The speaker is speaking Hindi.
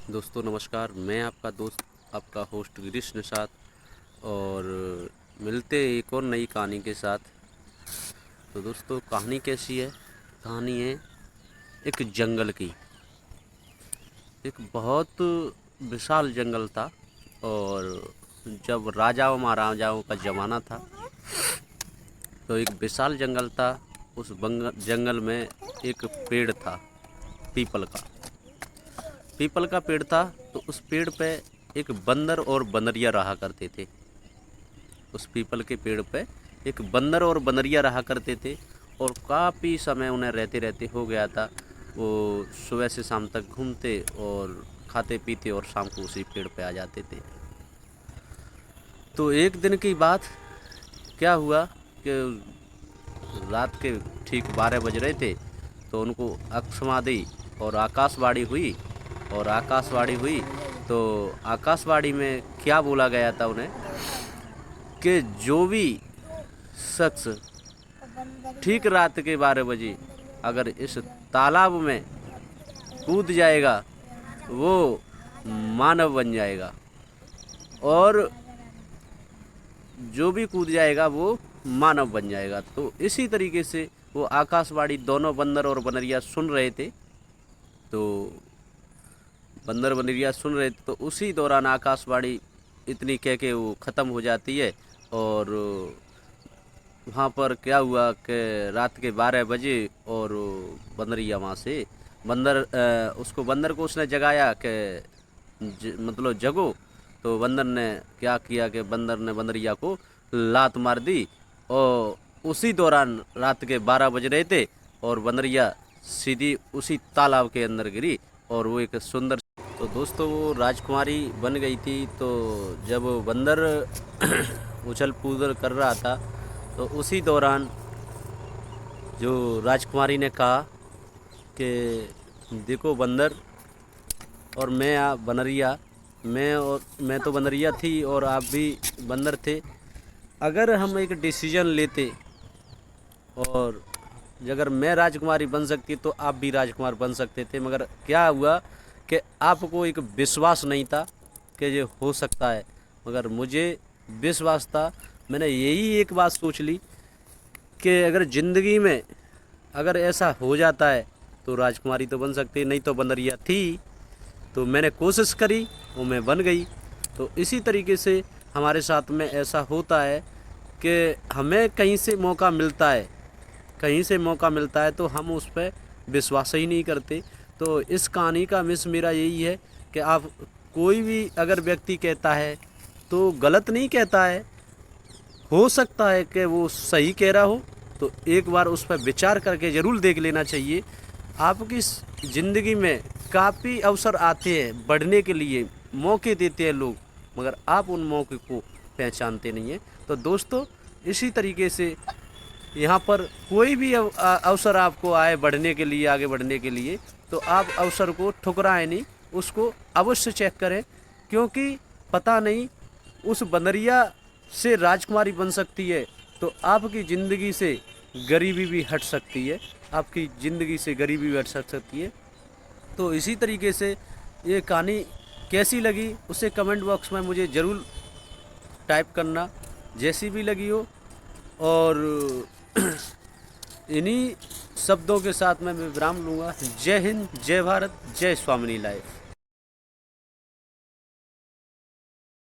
दोस्तों नमस्कार। मैं आपका दोस्त, आपका होस्ट गिरीश निषाद, और मिलते एक और नई कहानी के साथ। तो दोस्तों कहानी कैसी है? कहानी है एक जंगल की। एक बहुत विशाल जंगल था, और जब राजाओं महाराजाओं का ज़माना था तो एक विशाल जंगल था। उस जंगल में एक पेड़ था, पीपल का। पीपल का पेड़ था, तो उस पेड़ पे एक बंदर और बंदरिया रहा करते थे। उस पीपल के पेड़ पे एक बंदर और बंदरिया रहा करते थे, और काफ़ी समय उन्हें रहते रहते हो गया था। वो सुबह से शाम तक घूमते और खाते पीते और शाम को उसी पेड़ पे आ जाते थे। तो एक दिन की बात क्या हुआ कि रात के ठीक 12 बज रहे थे, तो उनको अकस्मात और आकाशवाणी हुई। और आकाशवाणी हुई तो आकाशवाणी में क्या बोला गया था उन्हें कि जो भी शख्स ठीक रात के 12 बजे अगर इस तालाब में कूद जाएगा वो मानव बन जाएगा, और जो भी कूद जाएगा वो मानव बन जाएगा। तो इसी तरीके से वो आकाशवाणी दोनों बंदर और बनरिया सुन रहे थे। तो बंदर बनरिया सुन रहे थे, तो उसी दौरान आकाशवाणी इतनी कह के वो ख़त्म हो जाती है। और वहाँ पर क्या हुआ कि रात के 12 बजे, और बंदरिया वहाँ से बंदर को उसने जगाया कि मतलब जगो। तो बंदर ने क्या किया कि बंदर ने बंदरिया को लात मार दी, और उसी दौरान रात के 12 बज रहे थे, और बंदरिया सीधी उसी तालाब के अंदर गिरी। और वो एक सुंदर, तो दोस्तों वो राजकुमारी बन गई थी। तो जब वो बंदर उछल कूद कर रहा था, तो उसी दौरान जो राजकुमारी ने कहा कि देखो बंदर और मैं, आप बनरिया, मैं तो बनरिया थी और आप भी बंदर थे। अगर हम एक डिसीजन लेते, और अगर मैं राजकुमारी बन सकती तो आप भी राजकुमार बन सकते थे, मगर क्या हुआ कि आपको एक विश्वास नहीं था कि ये हो सकता है, मगर मुझे विश्वास था। मैंने यही एक बात सोच ली कि अगर ज़िंदगी में अगर ऐसा हो जाता है तो राजकुमारी तो बन सकती, नहीं तो बनरिया थी। तो मैंने कोशिश करी और मैं बन गई। तो इसी तरीके से हमारे साथ में ऐसा होता है कि हमें कहीं से मौका मिलता है, कहीं से मौका मिलता है तो हम उस पर विश्वास ही नहीं करते। तो इस कहानी का मिस मेरा यही है कि आप कोई भी अगर व्यक्ति कहता है तो गलत नहीं कहता है, हो सकता है कि वो सही कह रहा हो। तो एक बार उस पर विचार करके ज़रूर देख लेना चाहिए। आपकी ज़िंदगी में काफ़ी अवसर आते हैं बढ़ने के लिए, मौके देते हैं लोग, मगर आप उन मौके को पहचानते नहीं हैं। तो दोस्तों इसी तरीके से यहाँ पर कोई भी अवसर आपको आए बढ़ने के लिए, आगे बढ़ने के लिए, तो आप अवसर को ठुकराएं नहीं, उसको अवश्य चेक करें। क्योंकि पता नहीं उस बनरिया से राजकुमारी बन सकती है, तो आपकी ज़िंदगी से गरीबी भी हट सकती है, आपकी ज़िंदगी से गरीबी भी हट सकती है। तो इसी तरीके से ये कहानी कैसी लगी उसे कमेंट बॉक्स में मुझे ज़रूर टाइप करना, जैसी भी लगी हो। और इन्हीं शब्दों के साथ मैं विराम लूँगा। जय हिंद, जय भारत, जय स्वामिनी लाइफ।